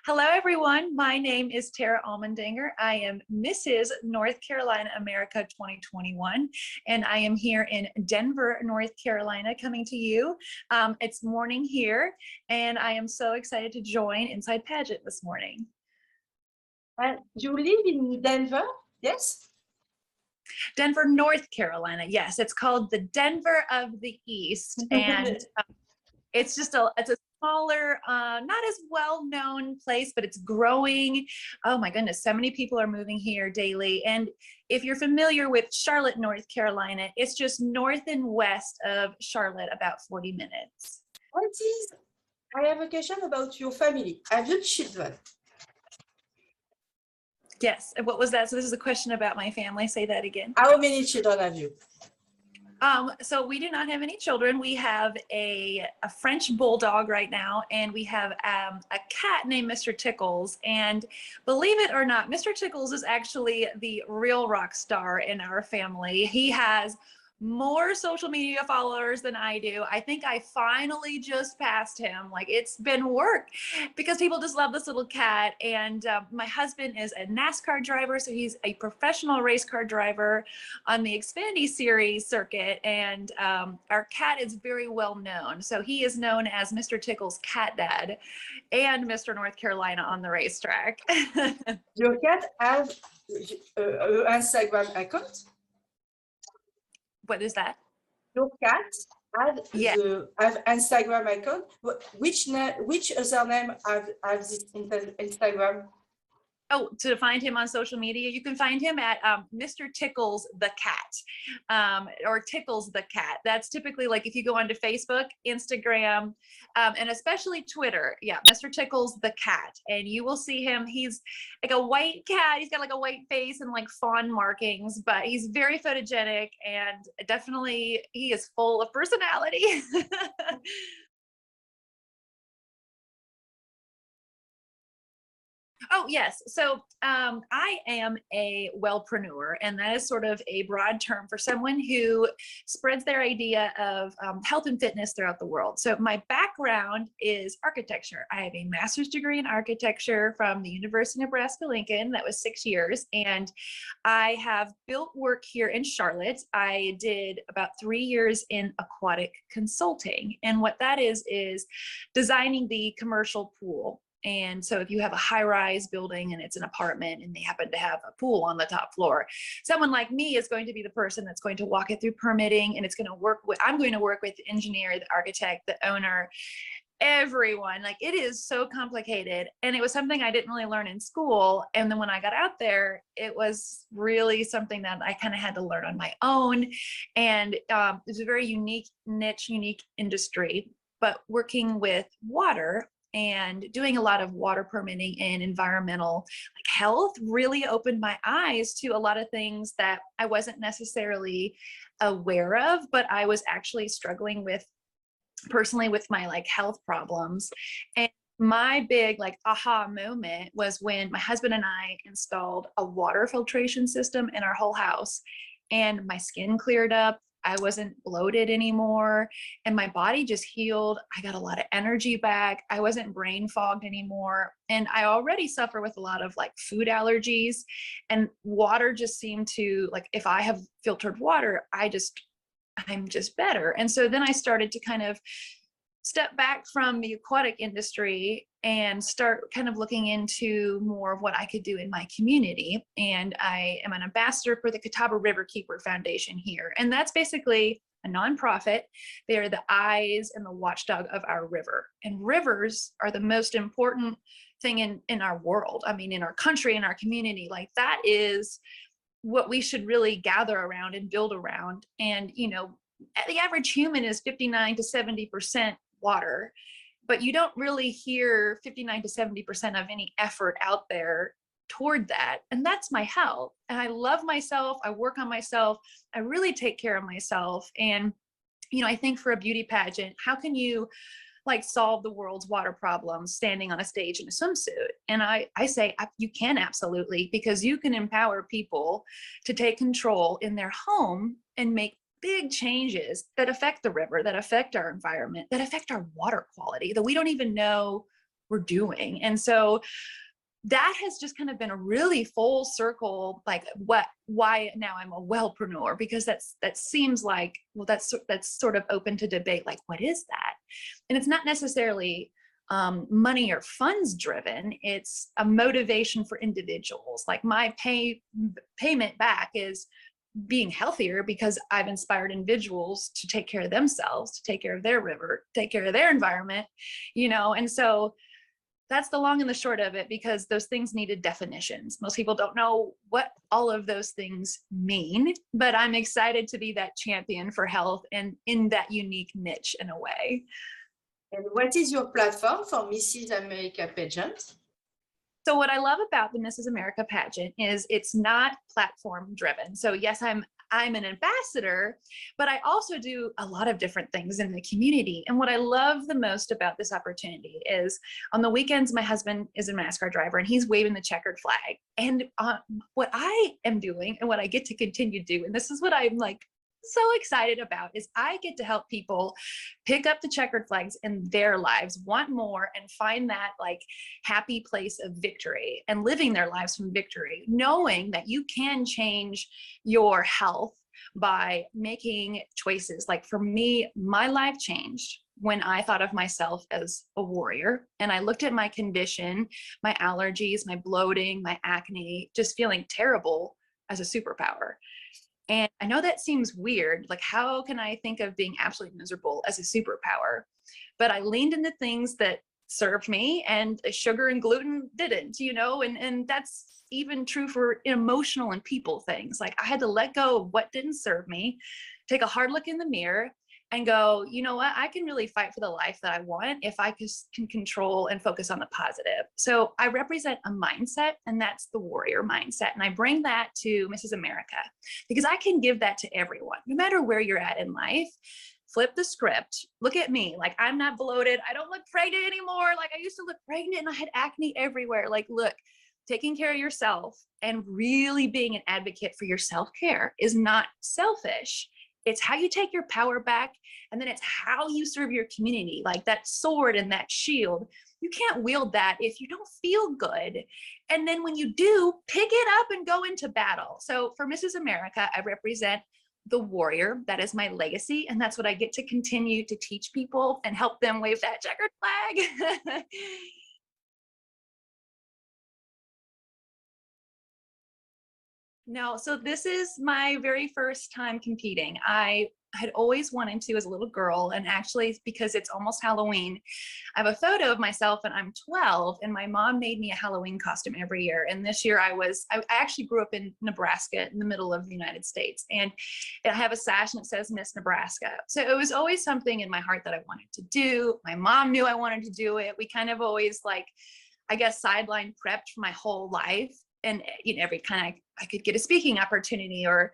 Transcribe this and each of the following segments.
Hello, everyone. My name is Tara Allmendinger. I am Mrs. North Carolina America 2021, and I am here in Denver, North Carolina, coming to you. It's morning here, and I am so excited to join Inside Pageant this morning. You live in Denver, yes? Denver, North Carolina. Yes, it's called the Denver of the East, and it's a smaller, not as well-known place, but it's growing. Oh my goodness, so many people are moving here daily. And if you're familiar with Charlotte, North Carolina, it's just north and west of Charlotte, about 40 minutes. I have a question about your family. Have you children? Yes, and what was that? So this is a question about my family. Say that again. How many children have you? So we do not have any children. We have a French bulldog right now, and we have a cat named Mr. Tickles. And believe it or not, Mr. Tickles is actually the real rock star in our family. He has more social media followers than I do. I think I finally just passed him. Like, it's been work because people just love this little cat. And my husband is a NASCAR driver, so he's a professional race car driver on the Xfinity Series circuit. And our cat is very well known. So he is known as Mr. Tickles' cat dad and Mr. North Carolina on the racetrack. Your cat has an Instagram account? What is that? Your cat has Instagram account. Which other name have this Instagram? Oh, to find him on social media, you can find him at Mr. Tickles the Cat, or Tickles the Cat. That's typically like if you go onto Facebook, Instagram, and especially Twitter. Yeah, Mr. Tickles the Cat, and you will see him. He's like a white cat. He's got like a white face and like fawn markings, but he's very photogenic and definitely he is full of personality. Oh, yes. So I am a wellpreneur, and that is sort of a broad term for someone who spreads their idea of health and fitness throughout the world. So my background is architecture. I have a master's degree in architecture from the University of Nebraska-Lincoln. That was 6 years. And I have built work here in Charlotte. I did about 3 years in aquatic consulting. And what that is designing the commercial pool. And so if you have a high-rise building and it's an apartment and they happen to have a pool on the top floor, someone like me is going to be the person that's going to walk it through permitting, and I'm going to work with the engineer, the architect, the owner, everyone. Like, it is so complicated, and it was something I didn't really learn in school. And then when I got out there, it was really something that I kind of had to learn on my own. And it's a very unique niche, unique industry, but working with water and doing a lot of water permitting and environmental health really opened my eyes to a lot of things that I wasn't necessarily aware of, but I was actually struggling with personally with my health problems. And my big aha moment was when my husband and I installed a water filtration system in our whole house, and my skin cleared up. I wasn't bloated anymore, and my body just healed. I got a lot of energy back. I wasn't brain fogged anymore. And I already suffer with a lot of food allergies, and water just seemed to, if I have filtered water, I'm just better. And so then I started to kind of step back from the aquatic industry and start kind of looking into more of what I could do in my community. And I am an ambassador for the Catawba Riverkeeper Foundation here. And that's basically a nonprofit. They are the eyes and the watchdog of our river. And rivers are the most important thing in our world. I mean, in our country, in our community, that is what we should really gather around and build around. And, the average human is 59 to 70% water, but you don't really hear 59 to 70% of any effort out there toward that. And that's my health. And I love myself. I work on myself. I really take care of myself. And, I think for a beauty pageant, how can you solve the world's water problems standing on a stage in a swimsuit? And I say you can, absolutely, because you can empower people to take control in their home and make big changes that affect the river, that affect our environment, that affect our water quality, that we don't even know we're doing. And so that has just kind of been a really full circle, like why now I'm a wellpreneur, because that seems like, well, that's sort of open to debate. Like, what is that? And it's not necessarily money or funds driven. It's a motivation for individuals. Like my payment back is being healthier because I've inspired individuals to take care of themselves, to take care of their river, take care of their environment, and so that's the long and the short of it, because those things needed definitions. Most people don't know what all of those things mean, but I'm excited to be that champion for health and in that unique niche in a way. And what is your platform for Mrs. America pageant? So what I love about the Mrs. America pageant is it's not platform driven. So yes, I'm an ambassador, but I also do a lot of different things in the community. And what I love the most about this opportunity is on the weekends, my husband is a NASCAR driver and he's waving the checkered flag. And what I am doing and what I get to continue to do, and this is what I'm like so excited about, is I get to help people pick up the checkered flags in their lives, want more, and find that like happy place of victory and living their lives from victory, knowing that you can change your health by making choices. Like for me, my life changed when I thought of myself as a warrior and I looked at my condition, my allergies, my bloating, my acne, just feeling terrible as a superpower. And I know that seems weird. Like, how can I think of being absolutely miserable as a superpower? But I leaned into things that served me, and sugar and gluten didn't, and that's even true for emotional and people things. Like I had to let go of what didn't serve me, take a hard look in the mirror and go, you know what, I can really fight for the life that I want if I can control and focus on the positive. So I represent a mindset, and that's the warrior mindset. And I bring that to Mrs. America because I can give that to everyone, no matter where you're at in life. Flip the script. Look at me. Like I'm not bloated. I don't look pregnant anymore. Like I used to look pregnant and I had acne everywhere. Like, look, taking care of yourself and really being an advocate for your self-care is not selfish. It's how you take your power back, and then it's how you serve your community. Like that sword and that shield, you can't wield that if you don't feel good. And then when you do, pick it up and go into battle. So for Mrs. America, I represent the warrior. That is my legacy, and that's what I get to continue to teach people and help them wave that checkered flag. No, so this is my very first time competing. I had always wanted to as a little girl, and actually because it's almost Halloween, I have a photo of myself and I'm 12, and my mom made me a Halloween costume every year. And this year I actually grew up in Nebraska in the middle of the United States, and I have a sash and it says Miss Nebraska. So it was always something in my heart that I wanted to do. My mom knew I wanted to do it. We kind of always I guess sideline prepped for my whole life. And every kind of I could get a speaking opportunity, or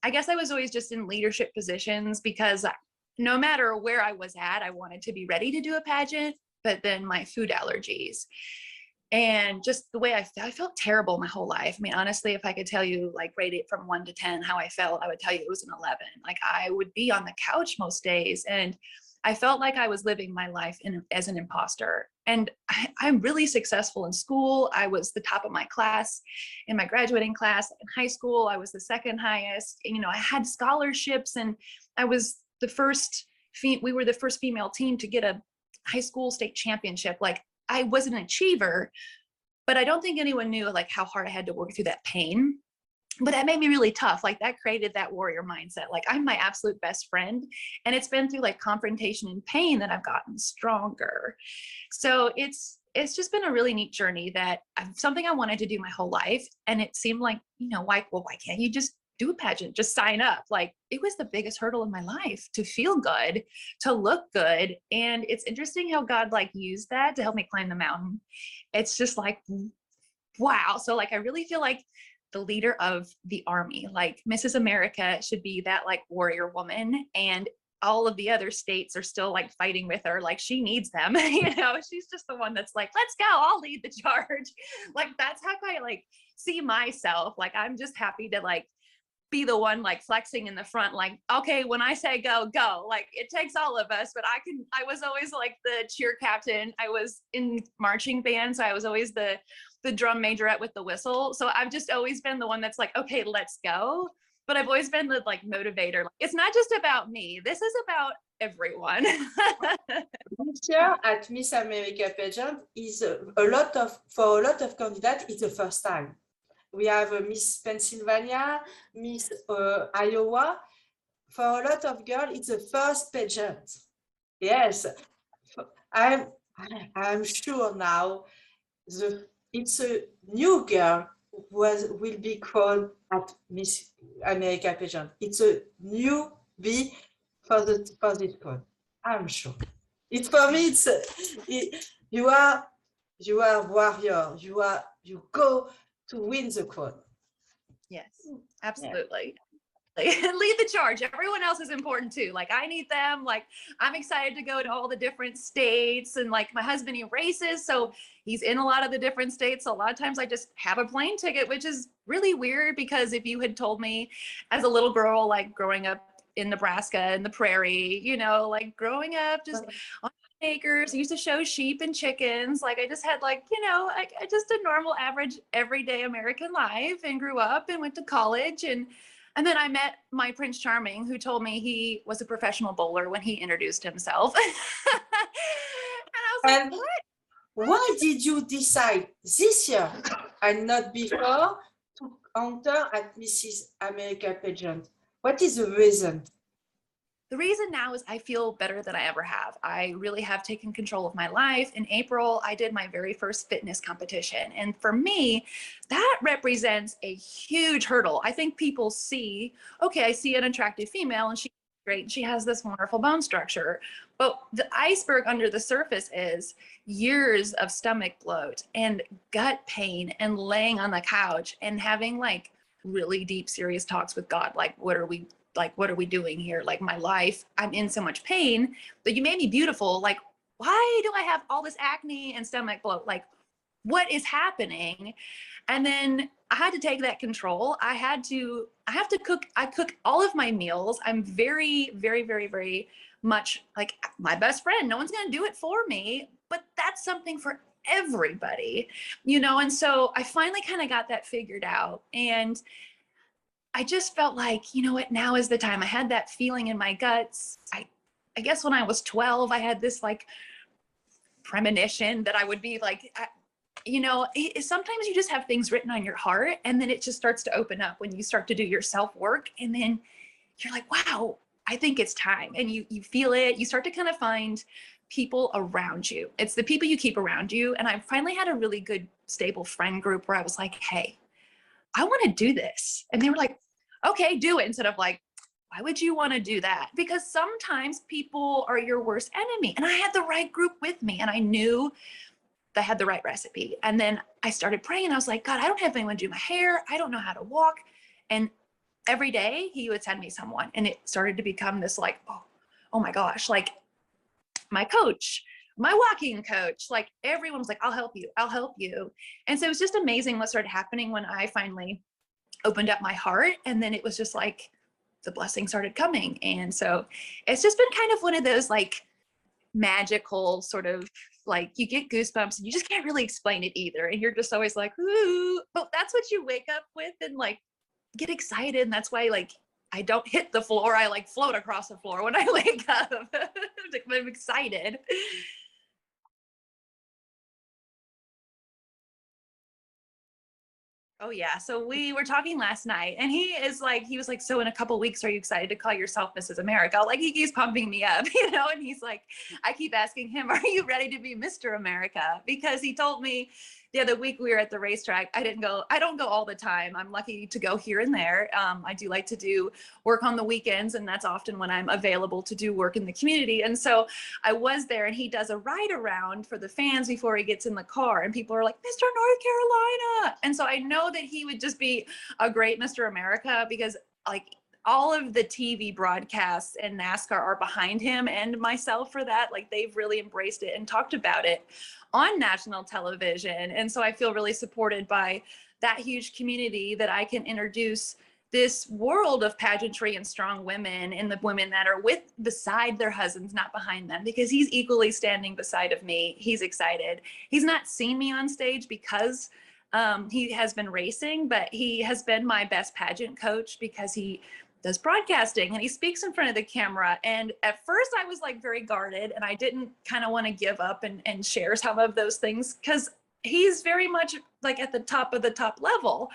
I guess I was always just in leadership positions because no matter where I was at, I wanted to be ready to do a pageant. But then my food allergies and just the way I felt terrible my whole life. I mean, honestly, if I could tell you, like, rate it from 1 to 10 how I felt, I would tell you it was an 11. Like I would be on the couch most days, and I felt like I was living my life as an imposter. And I'm really successful in school. I was the top of my class in my graduating class. In high school, I was the second highest. I had scholarships, and I was we were the first female team to get a high school state championship. Like I was an achiever, but I don't think anyone knew like how hard I had to work through that pain. But that made me really tough. Like that created that warrior mindset. Like I'm my absolute best friend. And it's been through like confrontation and pain that I've gotten stronger. So it's just been a really neat journey that something I wanted to do my whole life. And it seemed like, why can't you just do a pageant? Just sign up. Like it was the biggest hurdle in my life to feel good, to look good. And it's interesting how God used that to help me climb the mountain. It's just like, wow. So I really feel like the leader of the army, like Mrs. America should be that warrior woman, and all of the other states are still fighting with her. Like she needs them, she's just the one that's let's go, I'll lead the charge. That's how I see myself. I'm just happy to be the one like flexing in the front, like, okay, when I say go, go. Like it takes all of us, but I was always like the cheer captain. I was in marching band, so I was always the drum majorette with the whistle. So I've just always been the one that's like, okay, let's go. But I've always been the like motivator. Like, it's not just about me. This is about everyone. This year at Miss America pageant is a lot of, for a lot of candidates, it's the first time. We have a Miss Pennsylvania, Miss Iowa. For a lot of girls, it's the first pageant. Yes, I'm sure now it's a new girl will be called at Miss America pageant. It's a new bee for this code. I'm sure. It's for me. You are warrior. You go to win the code. Yes, absolutely. Yeah. Lead the charge. Everyone else is important too. Like I need them. Like I'm excited to go to all the different states, and like my husband, he races, so he's in a lot of the different states. So a lot of times I just have a plane ticket, which is really weird because if you had told me as a little girl, like growing up in Nebraska in the prairie, you know, like growing up just on acres, I used to show sheep and chickens. Like I just had like, you know, I just a normal average everyday American life, and grew up and went to college, and then I met my Prince Charming, who told me he was a professional bowler when he introduced himself. And I was like, what? Why did you decide this year and not before to enter at Mrs. America pageant? What is the reason? The reason now is I feel better than I ever have. I really have taken control of my life. In April, I did my very first fitness competition. And for me, that represents a huge hurdle. I think people see, okay, I see an attractive female and she's great and she has this wonderful bone structure. But the iceberg under the surface is years of stomach bloat and gut pain and laying on the couch and having like really deep, serious talks with God. Like, what are we doing here? Like my life, I'm in so much pain, but you made me beautiful. Like, why do I have all this acne and stomach bloat? Like, what is happening? And then I had to take that control. I have to cook. I cook all of my meals. I'm very, very, very, very much like my best friend. No one's going to do it for me, but that's something for everybody, you know? And so I finally kind of got that figured out. And I just felt like, you know what, now is the time. I had that feeling in my guts. I guess when I was 12, I had this like premonition that I would be like, you know, sometimes you just have things written on your heart, and then it just starts to open up when you start to do your self-work. And then you're like, wow, I think it's time. And you feel it. You start to kind of find people around you. It's the people you keep around you. And I finally had a really good, stable friend group where I was like, hey, I want to do this. And they were like, okay, do it. Instead of like, why would you want to do that? Because sometimes people are your worst enemy. And I had the right group with me, and I knew I had the right recipe. And then I started praying. I was like, God, I don't have anyone to do my hair. I don't know how to walk. And every day he would send me someone. And it started to become this like, oh my gosh, like my coach, my walking coach, like everyone was like, I'll help you. I'll help you. And so it was just amazing what started happening when I finally opened up my heart. And then it was just like the blessing started coming. And so it's just been kind of one of those like magical sort of like you get goosebumps and you just can't really explain it either. And you're just always like, ooh, but that's what you wake up with and like get excited. And that's why like I don't hit the floor. I like float across the floor when I wake up. I'm excited. Oh yeah. So we were talking last night, and he was like, so in a couple weeks, are you excited to call yourself Mrs. America? Like he keeps pumping me up, you know, and he's like, I keep asking him, are you ready to be Mr. America? Because he told me the other week we were at the racetrack. I don't go all the time. I'm lucky to go here and there. I do like to do work on the weekends, and that's often when I'm available to do work in the community. And so I was there, and he does a ride around for the fans before he gets in the car, and people are like, Mr. North Carolina. And so I know that he would just be a great Mr. America because like all of the TV broadcasts and NASCAR are behind him and myself for that. Like they've really embraced it and talked about it on national television. And so I feel really supported by that huge community that I can introduce this world of pageantry and strong women, and the women that are beside their husbands, not behind them, because he's equally standing beside of me. He's excited. He's not seen me on stage because he has been racing, but he has been my best pageant coach because he does broadcasting and he speaks in front of the camera. And at first I was like very guarded, and I didn't kind of want to give up and share some of those things because he's very much like at the top of the top level.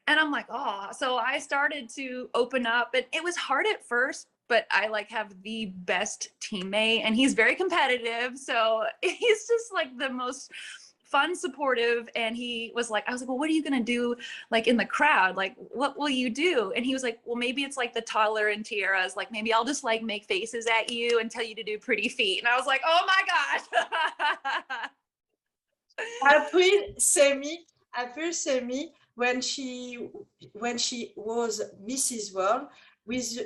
And I'm like, oh, so I started to open up, and it was hard at first, but I like have the best teammate, and he's very competitive. So he's just like the most fun, supportive. And he was like, I was like, well, what are you going to do like in the crowd? Like, what will you do? And he was like, well, maybe it's like the toddler and tiaras. Like, maybe I'll just like make faces at you and tell you to do pretty feet. And I was like, oh my gosh. April Semi, when she was Mrs. World with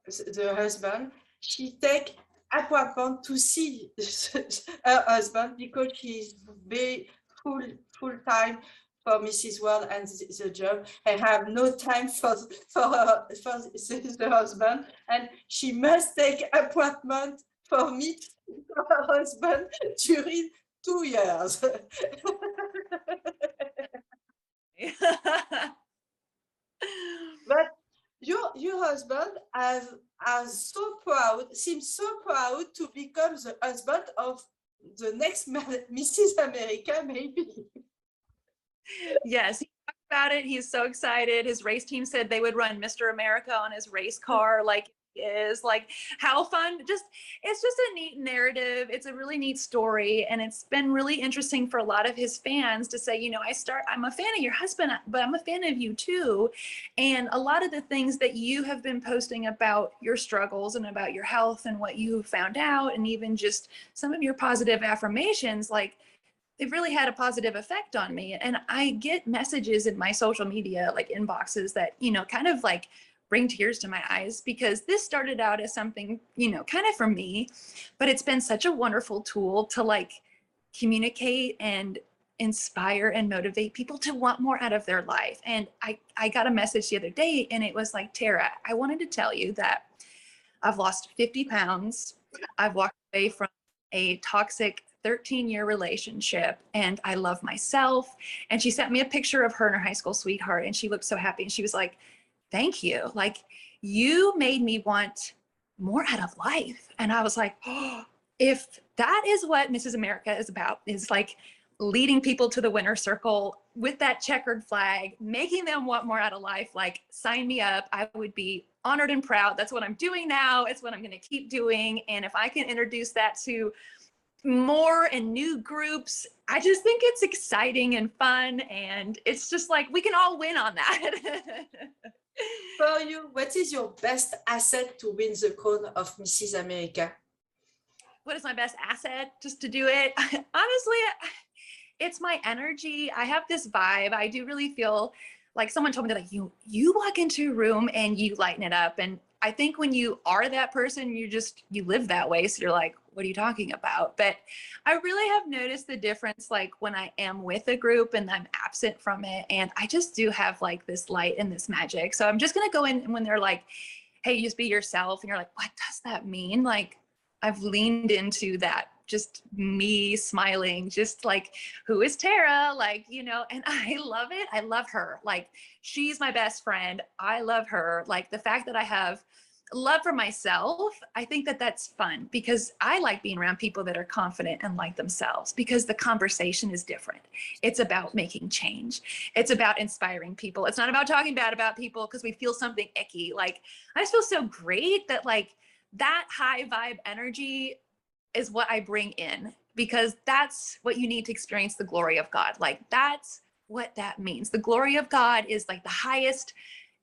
the husband, she take appointment to see her husband because she's very full time for Mrs. World and the job, and have no time for the husband, and she must take appointment for meet her husband during 2 years. But your husband seems so proud to become the husband of the next Mrs. America, maybe. Yes, he talked about it. He's so excited. His race team said they would run Mr. America on his race car. Like, is like, how fun. It's just a neat narrative. It's a really neat story, and it's been really interesting for a lot of his fans to say, you know, I'm a fan of your husband, but I'm a fan of you too. And a lot of the things that you have been posting about your struggles and about your health and what you found out, and even just some of your positive affirmations, like, they've really had a positive effect on me. And I get messages in my social media, like inboxes, that, you know, kind of like bring tears to my eyes, because this started out as something, you know, kind of for me, but it's been such a wonderful tool to like communicate and inspire and motivate people to want more out of their life. And I got a message the other day, and it was like, Tara, I wanted to tell you that I've lost 50 pounds. I've walked away from a toxic 13-year relationship, and I love myself. And she sent me a picture of her and her high school sweetheart, and she looked so happy. And she was like, thank you. Like, you made me want more out of life. And I was like, oh, if that is what Mrs. America is about, is like leading people to the winner's circle with that checkered flag, making them want more out of life, like, sign me up. I would be honored and proud. That's what I'm doing now. It's what I'm going to keep doing. And if I can introduce that to more and new groups, I just think it's exciting and fun. And it's just like, we can all win on that. For you, what is your best asset to win the crown of Mrs. America? What is my best asset just to do it? Honestly, it's my energy. I have this vibe. I do really feel like, someone told me that, like, you walk into a room and you lighten it up. And I think when you are that person, you live that way. So you're like, what are you talking about? But I really have noticed the difference, like when I am with a group and I'm absent from it, and I just do have like this light and this magic. So I'm just going to go in, and when they're like, hey, just be yourself, and you're like, what does that mean? Like, I've leaned into that, just me smiling, just like, who is Tara? Like, you know, and I love it. I love her. Like, she's my best friend. I love her. Like, the fact that I have love for myself, I think that that's fun, because I like being around people that are confident and like themselves, because the conversation is different. It's about making change. It's about inspiring people. It's not about talking bad about people because we feel something icky. Like, I just feel so great that like that high vibe energy is what I bring in, because that's what you need to experience the glory of God. Like, that's what that means. The glory of God is like the highest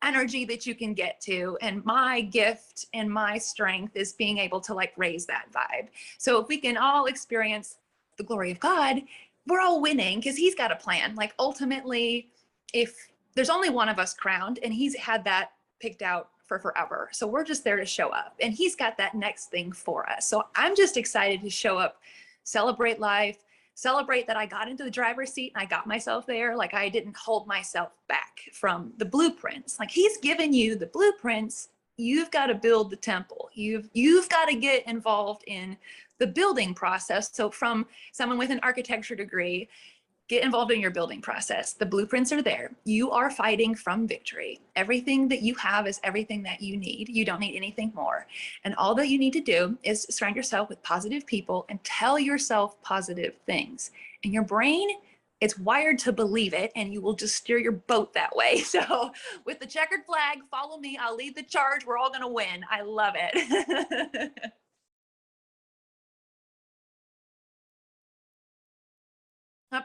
energy that you can get to. And my gift and my strength is being able to like raise that vibe. So if we can all experience the glory of God, we're all winning, because he's got a plan. Like, ultimately, if there's only one of us crowned, and he's had that picked out for forever. So we're just there to show up, and he's got that next thing for us. So I'm just excited to show up, celebrate life, celebrate that I got into the driver's seat and I got myself there. Like I didn't hold myself back from the blueprints. Like he's given you the blueprints. You've got to build the temple. You've got to get involved in the building process. So from someone with an architecture degree, get involved in your building process. The blueprints are there. You are fighting from victory. Everything that you have is everything that you need. You don't need anything more. And all that you need to do is surround yourself with positive people and tell yourself positive things. And your brain, it's wired to believe it, and you will just steer your boat that way. So with the checkered flag, follow me. I'll lead the charge. We're all going to win. I love it.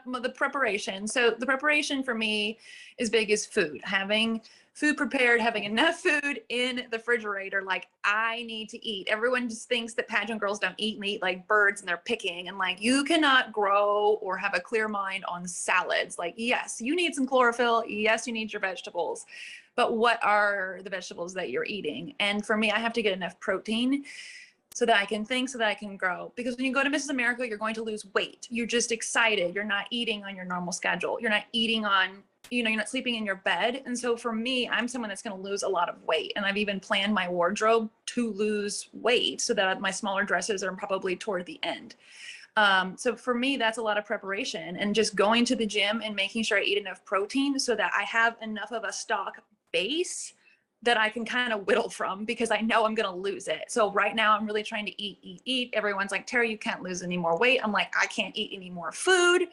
The preparation. So the preparation for me is big as food. Having food prepared, having enough food in the refrigerator. Like I need to eat. Everyone just thinks that pageant girls don't eat and eat like birds and they're picking. And like you cannot grow or have a clear mind on salads. Like yes, you need some chlorophyll. Yes, you need your vegetables. But what are the vegetables that you're eating? And for me, I have to get enough protein so that I can think, so that I can grow. Because when you go to Mrs. America, you're going to lose weight. You're just excited. You're not eating on your normal schedule. You're not eating on, you're not sleeping in your bed. And so for me, I'm someone that's going to lose a lot of weight. And I've even planned my wardrobe to lose weight so that my smaller dresses are probably toward the end. So for me, that's a lot of preparation and just going to the gym and making sure I eat enough protein so that I have enough of a stock base that I can kind of whittle from, because I know I'm going to lose it. So right now I'm really trying to eat. Everyone's like, Terry, you can't lose any more weight. I'm like, I can't eat any more food.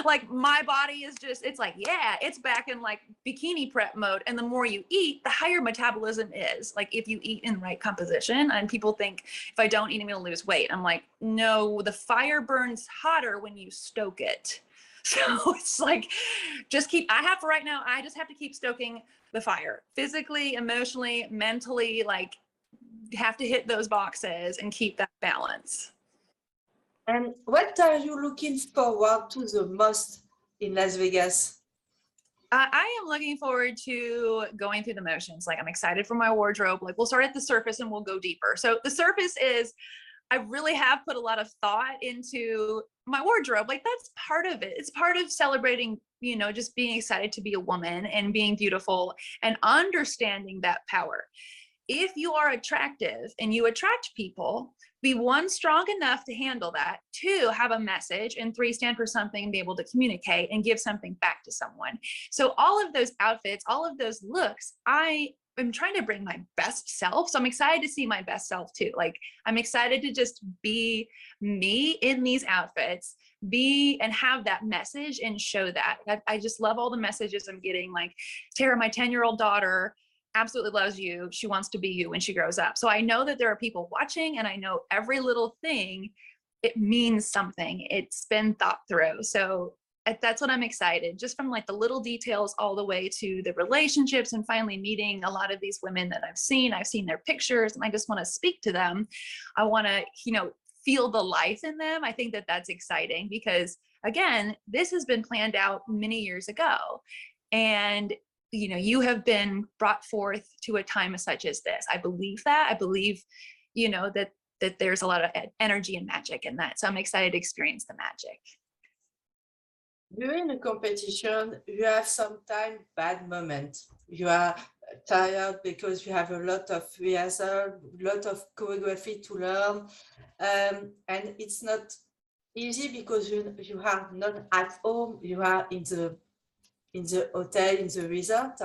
Like my body is just, it's like, yeah, it's back in like bikini prep mode. And the more you eat, the higher metabolism is. Like if you eat in the right composition. And people think if I don't eat, I'm going to lose weight. I'm like, no, the fire burns hotter when you stoke it. So it's like, right now, I just have to keep stoking the fire physically, emotionally, mentally, like have to hit those boxes and keep that balance. And what are you looking forward to the most in Las Vegas? I am looking forward to going through the motions. Like I'm excited for my wardrobe. Like we'll start at the surface and we'll go deeper. So the surface is, I really have put a lot of thought into my wardrobe. Like that's part of it. It's part of celebrating, just being excited to be a woman and being beautiful and understanding that power. If you are attractive and you attract people, be one, strong enough to handle that, two, have a message, and three, stand for something and be able to communicate and give something back to someone. So all of those outfits, all of those looks, I'm trying to bring my best self. So I'm excited to see my best self too. Like I'm excited to just be me in these outfits, be and have that message and show that. I just love all the messages I'm getting. Like Tara, my 10-year-old daughter absolutely loves you. She wants to be you when she grows up. So I know that there are people watching, and I know every little thing, it means something. It's been thought through. So that's what I'm excited, just from like the little details all the way to the relationships and finally meeting a lot of these women that I've seen their pictures, and I just want to speak to them. I want to, feel the life in them. I think that that's exciting because again, this has been planned out many years ago. And you have been brought forth to a time such as this. I believe that. I believe, that there's a lot of energy and magic in that. So I'm excited to experience the magic. During a competition, you have sometimes bad moments. You are tired because you have a lot of rehearsal, a lot of choreography to learn, and it's not easy because you are not at home. You are in the hotel, in the resort.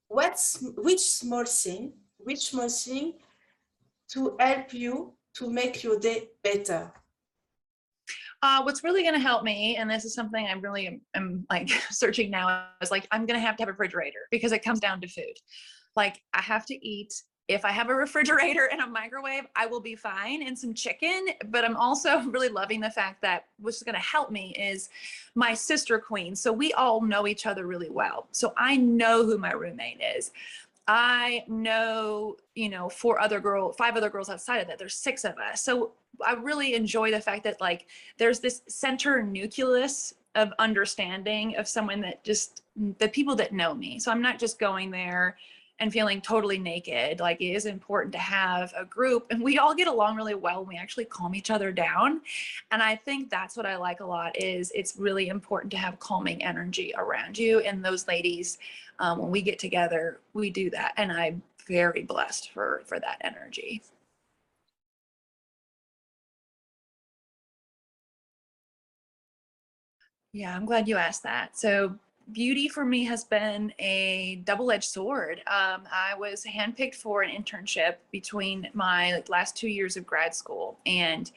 Which small thing to help you to make your day better? What's really going to help me, and this is something I really am like searching now, is like I'm going to have a refrigerator, because it comes down to food. Like I have to eat. If I have a refrigerator and a microwave, I will be fine, and some chicken. But I'm also really loving the fact that what's going to help me is my sister queen. So we all know each other really well. So I know who my roommate is. I know, 5 other girls outside of that. There's 6 of us. So I really enjoy the fact that like there's this center nucleus of understanding of someone that just the people that know me. So I'm not just going there and feeling totally naked. Like, it is important to have a group, and we all get along really well when we actually calm each other down. And I think that's what I like a lot, is it's really important to have calming energy around you. And those ladies, when we get together, we do that. And I'm very blessed for that energy. Yeah, I'm glad you asked that. So beauty for me has been a double-edged sword. I was handpicked for an internship between my last 2 years of grad school, and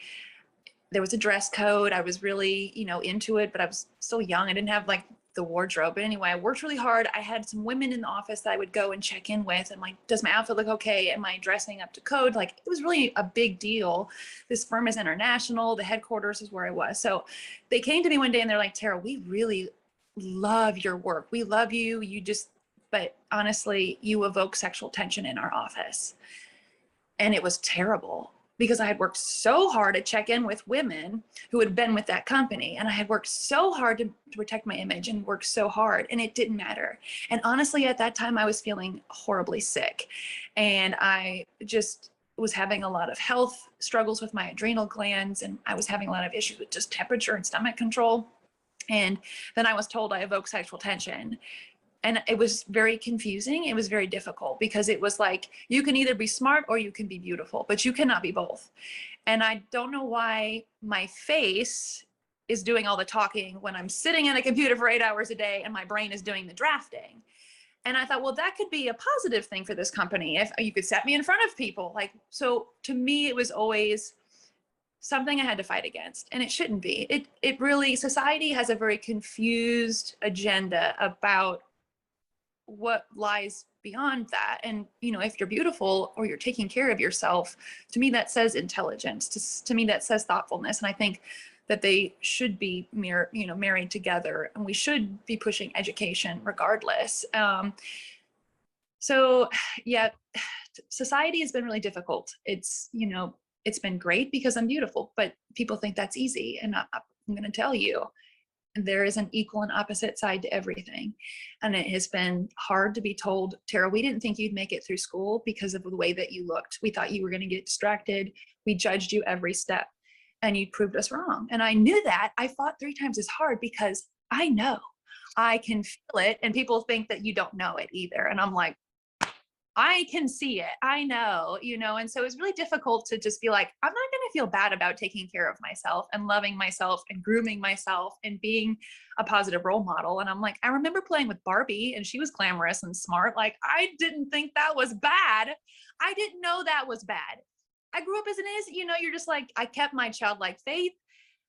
there was a dress code. I was really, into it, but I was still young. I didn't have like the wardrobe. But anyway, I worked really hard. I had some women in the office that I would go and check in with, and like, does my outfit look okay? Am I dressing up to code? Like, it was really a big deal. This firm is international. The headquarters is where I was. So they came to me one day and they're like, Tara, we really love your work. We love you. But honestly, you evoke sexual tension in our office. And it was terrible, because I had worked so hard to check in with women who had been with that company. And I had worked so hard to protect my image, and worked so hard, and it didn't matter. And honestly, at that time, I was feeling horribly sick. And I just was having a lot of health struggles with my adrenal glands. And I was having a lot of issues with just temperature and stomach control. And then I was told I evoke sexual tension. And it was very confusing. It was very difficult, because it was like, you can either be smart or you can be beautiful, but you cannot be both. And I don't know why my face is doing all the talking when I'm sitting in a computer for 8 hours a day and my brain is doing the drafting. And I thought, well, that could be a positive thing for this company if you could set me in front of people. Like, so to me, it was always something I had to fight against, and it shouldn't be. It really, society has a very confused agenda about what lies beyond that. And if you're beautiful or you're taking care of yourself, to me that says intelligence. To me that says thoughtfulness. And I think that they should be married together, and we should be pushing education regardless. So yeah, society has been really difficult. It's been great because I'm beautiful, but people think that's easy. And I'm going to tell you, there is an equal and opposite side to everything. And it has been hard to be told, Tara, we didn't think you'd make it through school because of the way that you looked. We thought you were going to get distracted. We judged you every step, and you proved us wrong. And I knew that. I fought 3 times as hard, because I know I can feel it. And people think that you don't know it either. And I'm like, I can see it. I know, and so it's really difficult to just be like, I'm not going to feel bad about taking care of myself and loving myself and grooming myself and being a positive role model. And I'm like, I remember playing with Barbie, and she was glamorous and smart. Like, I didn't think that was bad. I didn't know that was bad. I grew up as an is, you're just like, I kept my childlike faith.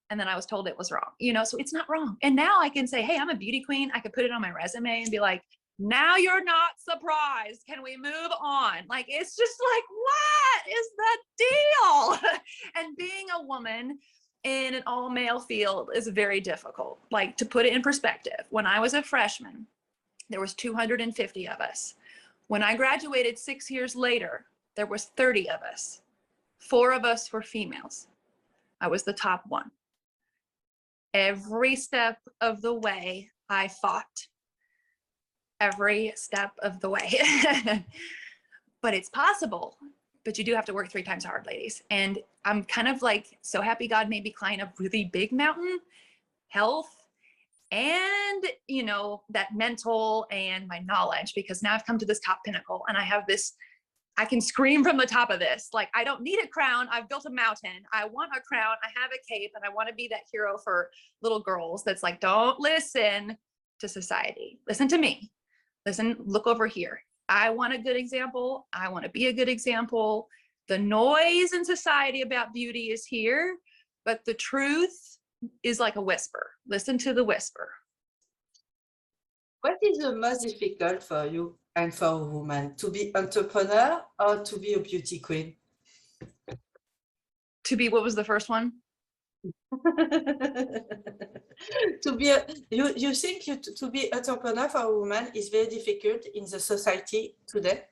And then I was told it was wrong, so it's not wrong. And now I can say, hey, I'm a beauty queen. I could put it on my resume and be like, now you're not surprised. Can we move on? Like, it's just like, what is the deal? And being a woman in an all-male field is very difficult. Like, to put it in perspective, when I was a freshman, there was 250 of us. When I graduated 6 years later, there was 30 of us. 4 of us were females. I was the top one. Every step of the way, I fought. Every step of the way. But it's possible. But you do have to work 3 times hard, ladies. And I'm kind of like so happy God made me climb a really big mountain, health, and that mental and my knowledge, because now I've come to this top pinnacle, and I have this, I can scream from the top of this. Like, I don't need a crown. I've built a mountain. I want a crown. I have a cape, and I want to be that hero for little girls that's like, don't listen to society. Listen to me. Listen, look over here. I want a good example. I want to be a good example. The noise in society about beauty is here, but the truth is like a whisper. Listen to the whisper. What is the most difficult for you and for a woman, to be entrepreneur or to be a beauty queen? To be, what was the first one? To be you think to be entrepreneur for a woman is very difficult in the society today?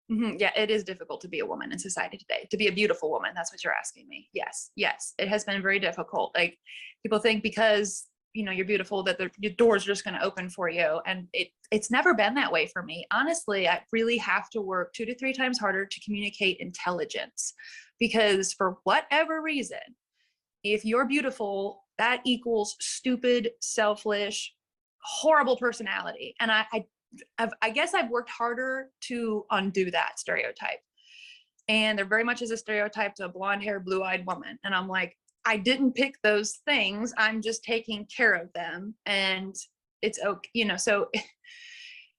Yeah, it is difficult to be a woman in society today, to be a beautiful woman. That's what you're asking me. Yes, it has been very difficult. Like, people think because you're beautiful, that your doors are just going to open for you. And it's never been that way for me. Honestly, I really have to work 2 to 3 times harder to communicate intelligence, because for whatever reason, if you're beautiful, that equals stupid, selfish, horrible personality. And I guess I've worked harder to undo that stereotype. And there very much is a stereotype to a blonde hair, blue eyed woman. And I'm like, I didn't pick those things. I'm just taking care of them. And it's okay, so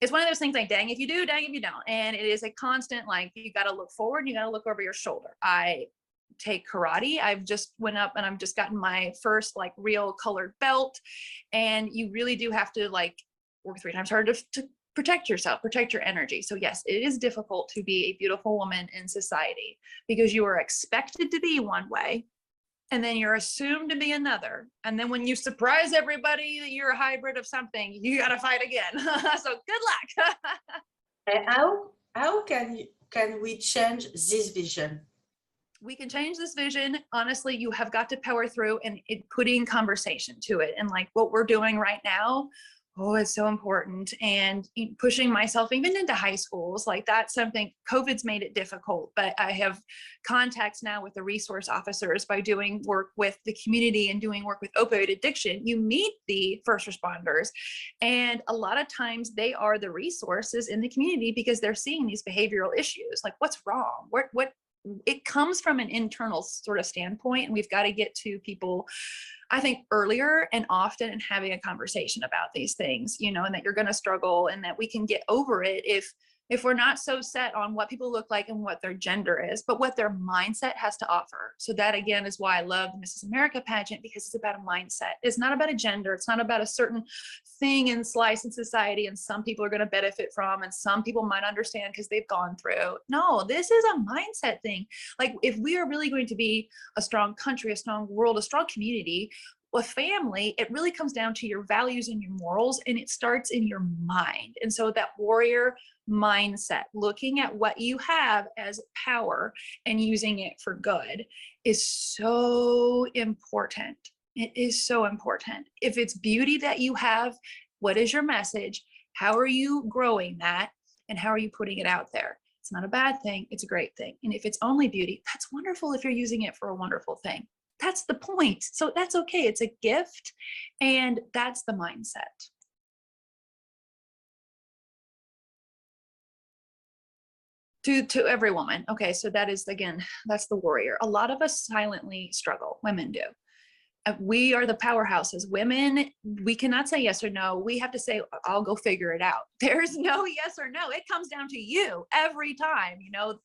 it's one of those things like, dang if you do, dang if you don't. And it is a constant, like, you got to look forward, you got to look over your shoulder. I take karate. I've just went up and I've just gotten my first like real colored belt. And you really do have to like work 3 times harder to protect yourself, protect your energy. So yes, it is difficult to be a beautiful woman in society, because you are expected to be one way, and then you're assumed to be another. And then when you surprise everybody that you're a hybrid of something, you got to fight again. So good luck. And how can we change this vision? We can change this vision. Honestly, you have got to power through and putting conversation to it. And like what we're doing right now, oh, it's so important. And pushing myself even into high schools, like that's something, COVID's made it difficult, but I have contacts now with the resource officers by doing work with the community and doing work with opioid addiction. You meet the first responders, and a lot of times they are the resources in the community because they're seeing these behavioral issues. Like, what's wrong? What it comes from an internal sort of standpoint, and we've got to get to people, I think, earlier and often, and having a conversation about these things, and that you're going to struggle, and that we can get over it if we're not so set on what people look like and what their gender is, but what their mindset has to offer. So that, again, is why I love the Mrs. America pageant, because it's about a mindset. It's not about a gender. It's not about a certain thing and slice in society, and some people are going to benefit from, and some people might understand because they've gone through. No, this is a mindset thing. Like, if we are really going to be a strong country, a strong world, a strong community, a family, it really comes down to your values and your morals, and it starts in your mind. And so that warrior mindset, looking at what you have as power and using it for good, is so important. It is so important. If it's beauty that you have, what is your message? How are you growing that? And how are you putting it out there? It's not a bad thing. It's a great thing. And if it's only beauty, that's wonderful if you're using it for a wonderful thing. That's the point. So that's okay. It's a gift, and that's the mindset. To every woman. Okay, so that is, again, that's the warrior. A lot of us silently struggle. Women do. We are the powerhouses. Women, we cannot say yes or no. We have to say, I'll go figure it out. There's no yes or no. It comes down to you every time.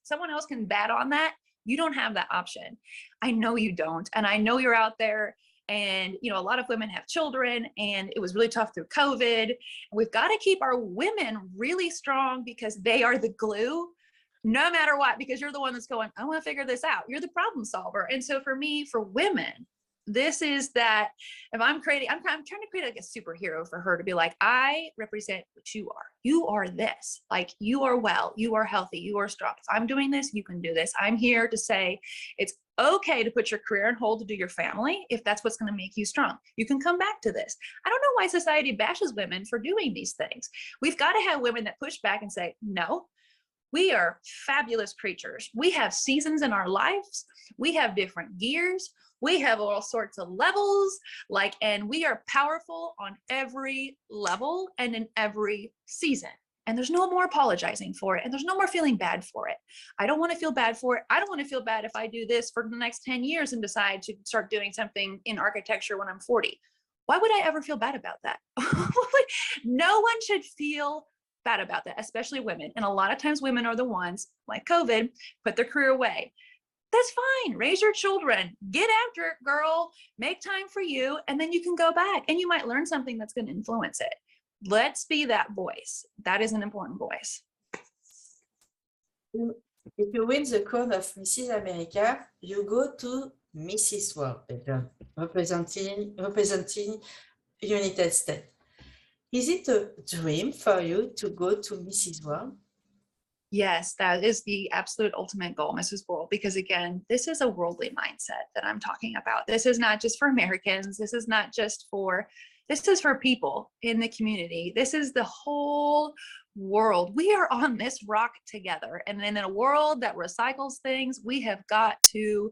Someone else can bat on that. You don't have that option. I know you don't. And I know you're out there. And, a lot of women have children, and it was really tough through COVID. We've got to keep our women really strong, because they are the glue, no matter what, because you're the one that's going, I want to figure this out. You're the problem solver. And so for me, for women, this is that if I'm trying to create like a superhero for her, to be like, I represent what you are. You are this. Like, you are well, you are healthy, you are strong. If I'm doing this, you can do this. I'm here to say it's okay to put your career on hold to do your family if that's what's going to make you strong. You can come back to this. I don't know why society bashes women for doing these things. We've got to have women that push back and say, no, we are fabulous creatures. We have seasons in our lives. We have different gears. We have all sorts of levels, and we are powerful on every level and in every season. And there's no more apologizing for it. And there's no more feeling bad for it. I don't want to feel bad for it. I don't want to feel bad if I do this for the next 10 years and decide to start doing something in architecture when I'm 40. Why would I ever feel bad about that? No one should feel bad about that, especially women. And a lot of times women are the ones, like COVID, put their career away. That's fine. Raise your children. Get after it, girl. Make time for you. And then you can go back, and you might learn something that's going to influence it. Let's be that voice. That is an important voice. If you win the crown of Mrs. America, you go to Mrs. World, representing United States. Is it a dream for you to go to Mrs. World? Yes, that is the absolute ultimate goal, Mrs. World, because again, this is a worldly mindset that I'm talking about. This is not just for Americans. This is not just for, This is for people in the community. This is the whole world. We are on this rock together. And then in a world that recycles things, we have got to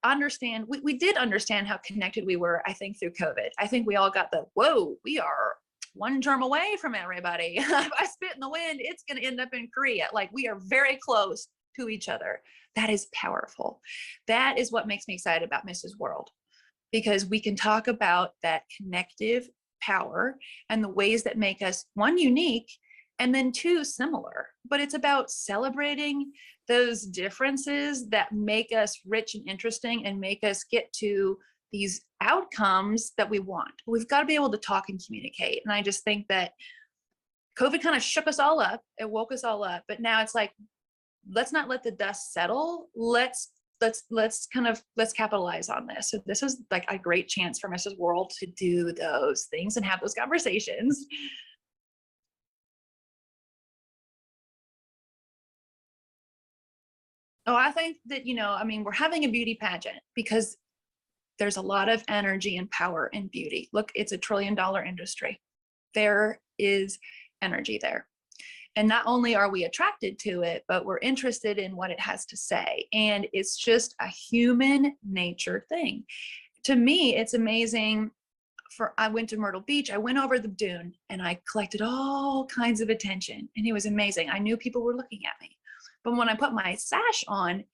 understand, we did understand how connected we were, I think, through COVID. I think we all got the, whoa, we are one germ away from everybody. If I spit in the wind, it's going to end up in Korea. Like, we are very close to each other. That is powerful. That is what makes me excited about Mrs. World, because we can talk about that connective power and the ways that make us, one, unique, and then two, similar. But it's about celebrating those differences that make us rich and interesting and make us get to these outcomes that we want. We've got to be able to talk and communicate. And I just think that COVID kind of shook us all up. It woke us all up. But now it's like, let's not let the dust settle. Let's capitalize on this. So this is like a great chance for Mrs. World to do those things and have those conversations. Oh, I think that, I mean, we're having a beauty pageant because there's a lot of energy and power in beauty. Look, it's $1 trillion industry. There is energy there. And not only are we attracted to it, but we're interested in what it has to say. And it's just a human nature thing. To me, it's amazing. I went to Myrtle Beach, I went over the dune, and I collected all kinds of attention. And it was amazing. I knew people were looking at me. But when I put my sash on,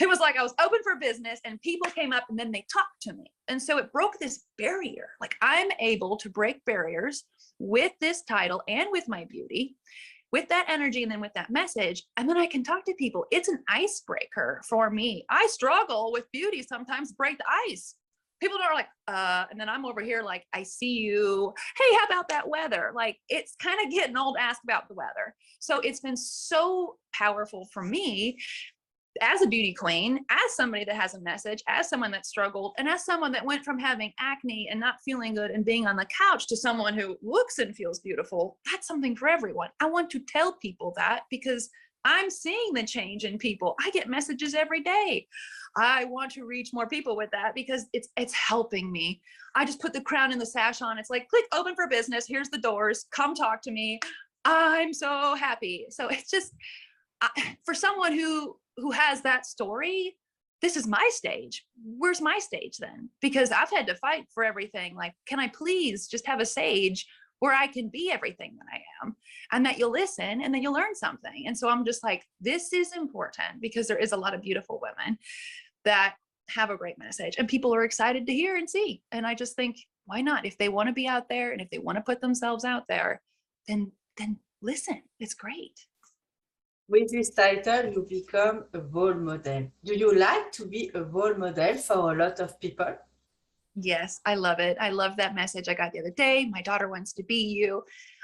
it was like I was open for business, and people came up and then they talked to me. And so it broke this barrier. Like, I'm able to break barriers with this title and with my beauty, with that energy, and then with that message. And then I can talk to people. It's an icebreaker for me. I struggle with beauty sometimes, break the ice. People are like, and then I'm over here like, I see you. Hey, how about that weather? Like, it's kind of getting old to ask about the weather. So it's been so powerful for me as a beauty queen, as somebody that has a message, as someone that struggled, and as someone that went from having acne and not feeling good and being on the couch to someone who looks and feels beautiful. That's something for everyone. I want to tell people that because I'm seeing the change in people. I get messages every day. I want to reach more people with that because it's helping me. I just put the crown and the sash on. It's like, click open for business. Here's the doors. Come talk to me. I'm so happy. So it's just, for someone who has that story, this is my stage. Where's my stage then? Because I've had to fight for everything. Like, can I please just have a stage where I can be everything that I am, and that you'll listen and then you'll learn something. And so I'm just like, this is important because there is a lot of beautiful women that have a great message and people are excited to hear and see. And I just think, why not? If they want to be out there and if they want to put themselves out there, then listen, it's great. With this title, you become a role model. Do you like to be a role model for a lot of people? Yes, I love it. I love that message I got the other day. My daughter wants to be you.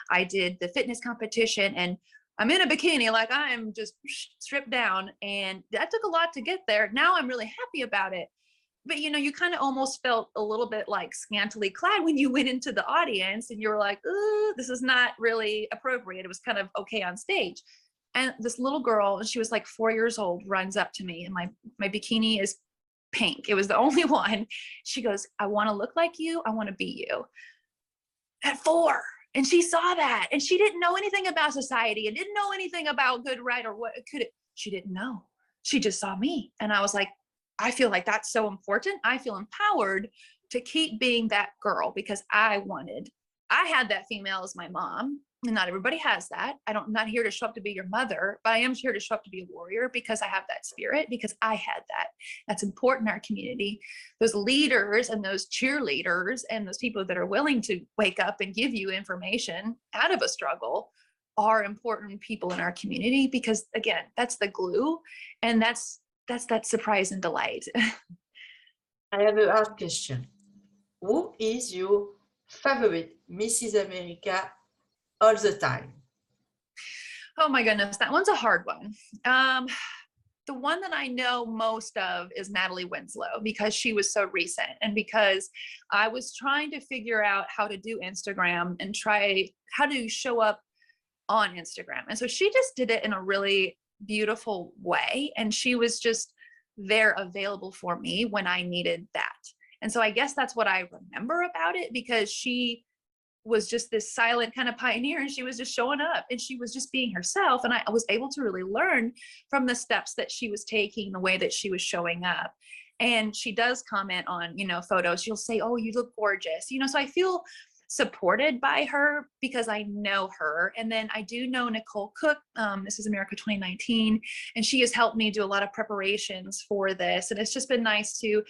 I did the fitness competition and I'm in a bikini, like I am just stripped down. And that took a lot to get there. Now I'm really happy about it. But you kind of almost felt a little bit like scantily clad when you went into the audience and you were like, ooh, this is not really appropriate. It was kind of okay on stage. And this little girl, she was like 4 years old, runs up to me and my bikini is pink. It was the only one. She goes, I want to look like you. I want to be you. At 4. And she saw that. And she didn't know anything about society and didn't know anything about good, right, or what could it. She didn't know. She just saw me. And I was like, I feel like that's so important. I feel empowered to keep being that girl because I had that female as my mom. And not everybody has that. I'm not here to show up to be your mother, but I am here to show up to be a warrior because I have that spirit, because I had that. That's important in our community. Those leaders and those cheerleaders and those people that are willing to wake up and give you information out of a struggle are important people in our community because, again, that's the glue and that's that surprise and delight. I have a hard question. Who is your favorite Mrs. America all the time? Oh my goodness, that one's a hard one. The one that I know most of is Natalie Winslow because she was so recent and because I was trying to figure out how to do Instagram and try how to show up on Instagram. And so she just did it in a really beautiful way. And she was just there available for me when I needed that. And so I guess that's what I remember about it, because she was just this silent kind of pioneer, and she was just showing up and she was just being herself. And I was able to really learn from the steps that she was taking, the way that she was showing up. And she does comment on, photos. She'll say, "Oh, you look gorgeous." So I feel supported by her because I know her. And then I do know Nicole Cook, Mrs. America 2019, and she has helped me do a lot of preparations for this. And it's just been nice to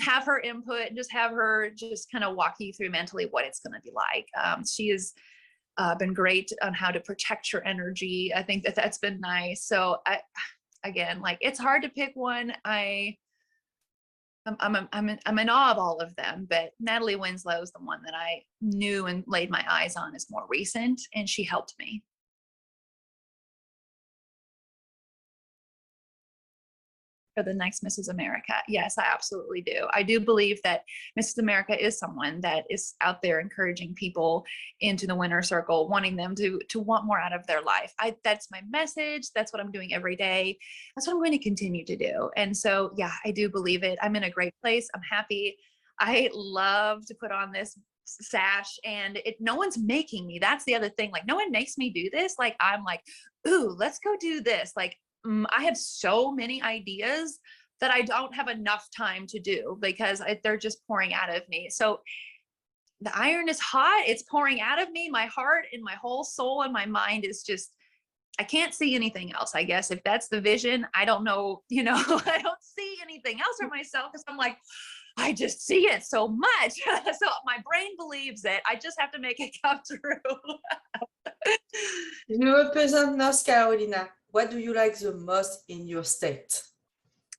have her input and just have her just kind of walk you through mentally what it's going to be like. She has been great on how to protect your energy. I think that's been nice. So again, like, it's hard to pick one. I'm in awe of all of them, but Natalie Winslow is the one that I knew and laid my eyes on as more recent, and she helped me. For the next Mrs. America. Yes, I absolutely do. I do believe that Mrs. America is someone that is out there encouraging people into the winner circle, wanting them to want more out of their life. That's my message. That's what I'm doing every day. That's what I'm going to continue to do. And so, yeah, I do believe it. I'm in a great place. I'm happy. I love to put on this sash, and no one's making me. That's the other thing. Like, no one makes me do this. Like, I'm like, ooh, let's go do this. Like, I have so many ideas that I don't have enough time to do because they're just pouring out of me. So the iron is hot. It's pouring out of me. My heart and my whole soul and my mind is just, I can't see anything else. I guess if that's the vision, I don't know, I don't see anything else for myself, because I'm like, I just see it so much. So my brain believes it. I just have to make it come true. You represent North Carolina. What do you like the most in your state?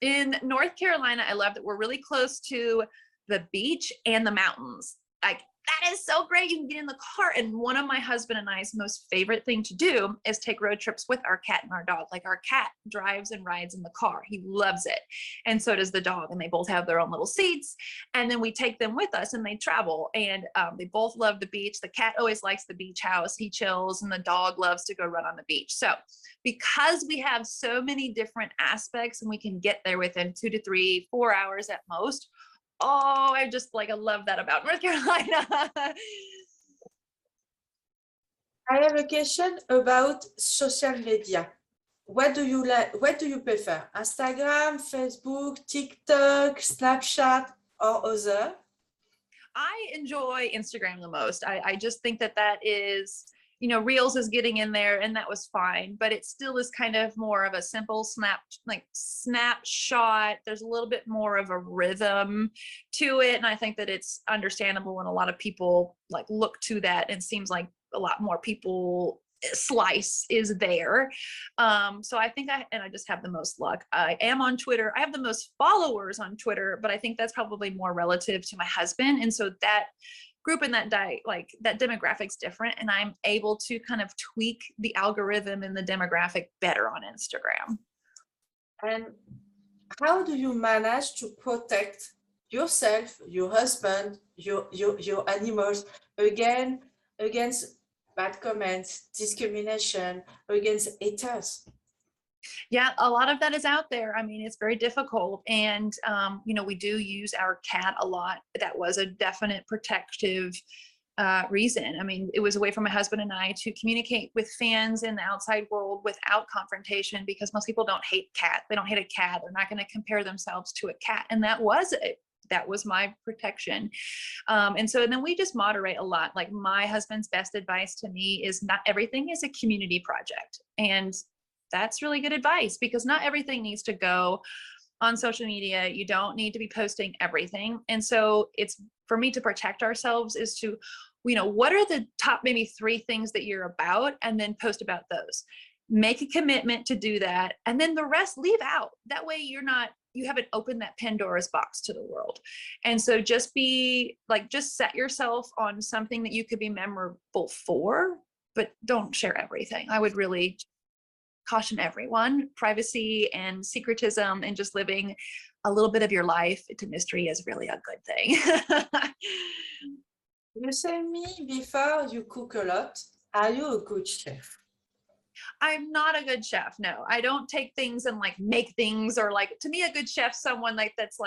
In North Carolina, I love that we're really close to the beach and the mountains. Like, that is so great. You can get in the car. And one of my husband and I's most favorite thing to do is take road trips with our cat and our dog. Like, our cat drives and rides in the car. He loves it. And so does the dog. And they both have their own little seats. And then we take them with us and they travel. And they both love the beach. The cat always likes the beach house. He chills, and the dog loves to go run on the beach. So because we have so many different aspects and we can get there within 2 to 3, 4 hours at most. Oh, I love that about North Carolina. I have a question about social media. What do you like? What do you prefer? Instagram, Facebook, TikTok, Snapchat, or other? I enjoy Instagram the most. I just think that is, Reels is getting in there, and that was fine, but it still is kind of more of a simple snapshot. There's a little bit more of a rhythm to it. And I think that it's understandable when a lot of people look to that, and seems like a lot more people slice is there. So I think I just have the most luck. I am on Twitter. I have the most followers on Twitter, but I think that's probably more relative to my husband. And so that group and that demographic's different, and I'm able to kind of tweak the algorithm and the demographic better on Instagram. And how do you manage to protect yourself, your husband, your animals against bad comments, discrimination, against haters? Yeah, a lot of that is out there. I mean, it's very difficult. And, we do use our cat a lot. That was a definite protective reason. I mean, it was a way for my husband and I to communicate with fans in the outside world without confrontation, because most people don't hate cat. They don't hate a cat. They're not going to compare themselves to a cat. And that was it. That was my protection. And then we just moderate a lot. Like, my husband's best advice to me is not everything is a community project. And that's really good advice, because not everything needs to go on social media. You don't need to be posting everything. And so it's, for me, to protect ourselves is to, what are the top maybe 3 things that you're about, and then post about those. Make a commitment to do that. And then the rest leave out. That way you haven't opened that Pandora's box to the world. And so just set yourself on something that you could be memorable for, but don't share everything. I would really caution everyone. Privacy and secretism and just living a little bit of your life to mystery is really a good thing. You said me before you cook a lot. Are you a good chef? I'm not a good chef. No, I don't take things and make things, or to me, a good chef's someone that's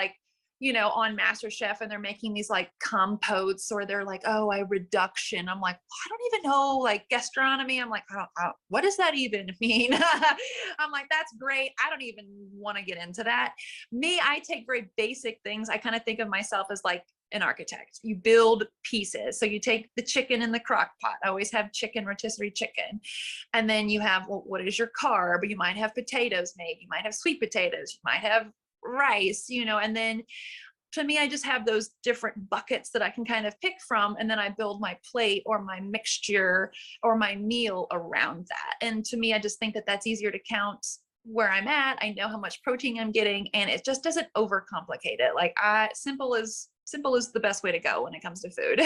on MasterChef and they're making these like compotes, or they're like, oh, I reduction. I'm like, I don't even know like gastronomy. I'm like, what does that even mean? I'm like, that's great. I don't even want to get into that. Me, I take very basic things. I kind of think of myself as like an architect. You build pieces. So you take the chicken in the crock pot. I always have chicken, rotisserie chicken. And then you have, well, what is your carb? You might have potatoes made. You might have sweet potatoes. You might have rice, and then to me, I just have those different buckets that I can kind of pick from. And then I build my plate or my mixture or my meal around that. And to me, I just think that that's easier to count where I'm at. I know how much protein I'm getting, and it just doesn't overcomplicate it. Like simple is the best way to go when it comes to food.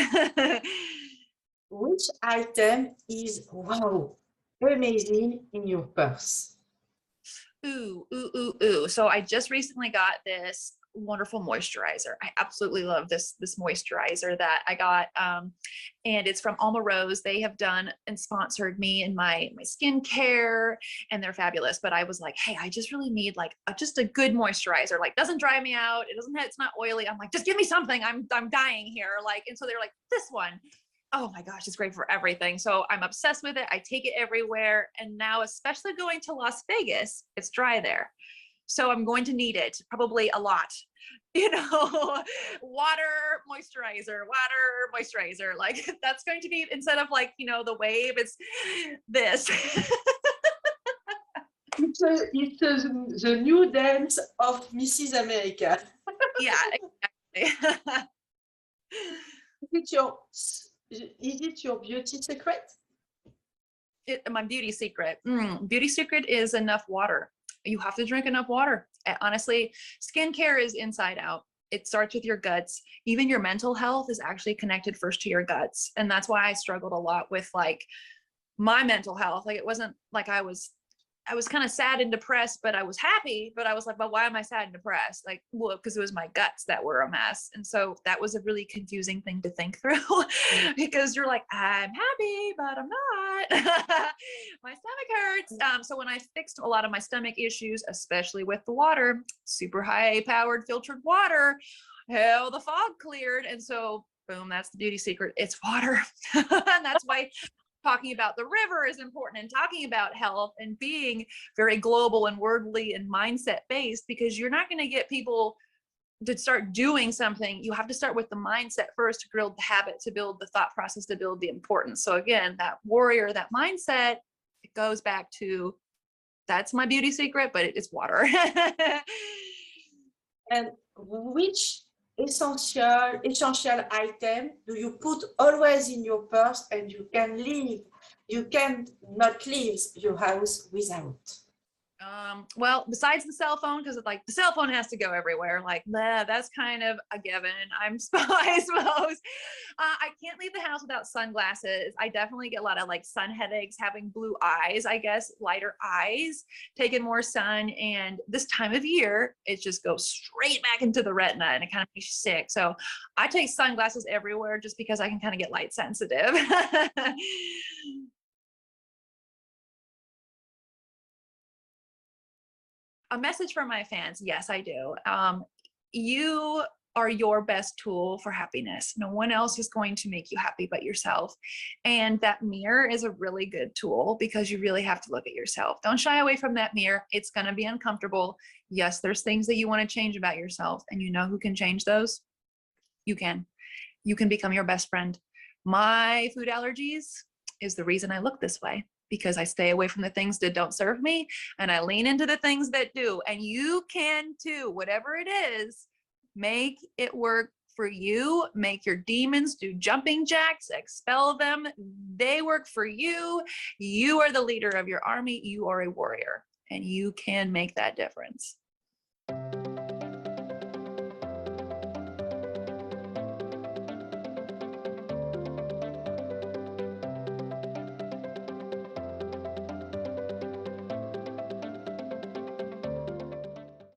Which item is wow, amazing in your purse? Ooh. So I just recently got this wonderful moisturizer. I absolutely love this moisturizer that I got. And it's from Alma Rose. They have done and sponsored me in my skincare, and they're fabulous. But I was like, hey, I just really need like just a good moisturizer. Like, doesn't dry me out. It's not oily. I'm like, just give me something. I'm dying here. Like, and so they're like, this one. Oh my gosh, it's great for everything. So I'm obsessed with it. I take it everywhere. And now, especially going to Las Vegas, it's dry there. So I'm going to need it probably a lot, water, moisturizer. Like that's going to be, instead of like, the wave, it's this. It's the new dance of Mrs. America. Yeah, exactly. Is it your beauty secret? My beauty secret. Beauty secret is enough water. You have to drink enough water. Honestly, skincare is inside out. It starts with your guts. Even your mental health is actually connected first to your guts. And that's why I struggled a lot with like my mental health. Like it wasn't like I was kind of sad and depressed, but I was happy. But I was like, but why am I sad and depressed? Like, well, because it was my guts that were a mess. And so that was a really confusing thing to think through because you're like, I'm happy, but I'm not. My stomach hurts. So when I fixed a lot of my stomach issues, especially with the water, super high powered filtered water, hell, the fog cleared. And so boom, that's the beauty secret. It's water. And that's why talking about the river is important, and talking about health and being very global and worldly and mindset based, because you're not going to get people to start doing something. You have to start with the mindset first to build the habit, to build the thought process, to build the importance. So again, that warrior, that mindset, it goes back to, that's my beauty secret, but it's water. And which essential item do you put always in your purse and you can not leave your house without? Well, besides the cell phone, because like the cell phone has to go everywhere. Like that's kind of a given. I suppose. I can't leave the house without sunglasses. I definitely get a lot of like sun headaches, having blue eyes, I guess, lighter eyes, taking more sun. And this time of year, it just goes straight back into the retina and it kind of makes you sick. So I take sunglasses everywhere just because I can kind of get light sensitive. A message for my fans. Yes, I do. You are your best tool for happiness. No one else is going to make you happy but yourself. And that mirror is a really good tool because you really have to look at yourself. Don't shy away from that mirror. It's going to be uncomfortable. Yes, there's things that you want to change about yourself, and you know who can change those? You can. You can become your best friend. My food allergies is the reason I look this way, because I stay away from the things that don't serve me and I lean into the things that do. And you can too, whatever it is, make it work for you. Make your demons do jumping jacks, expel them. They work for you. You are the leader of your army. You are a warrior, and you can make that difference.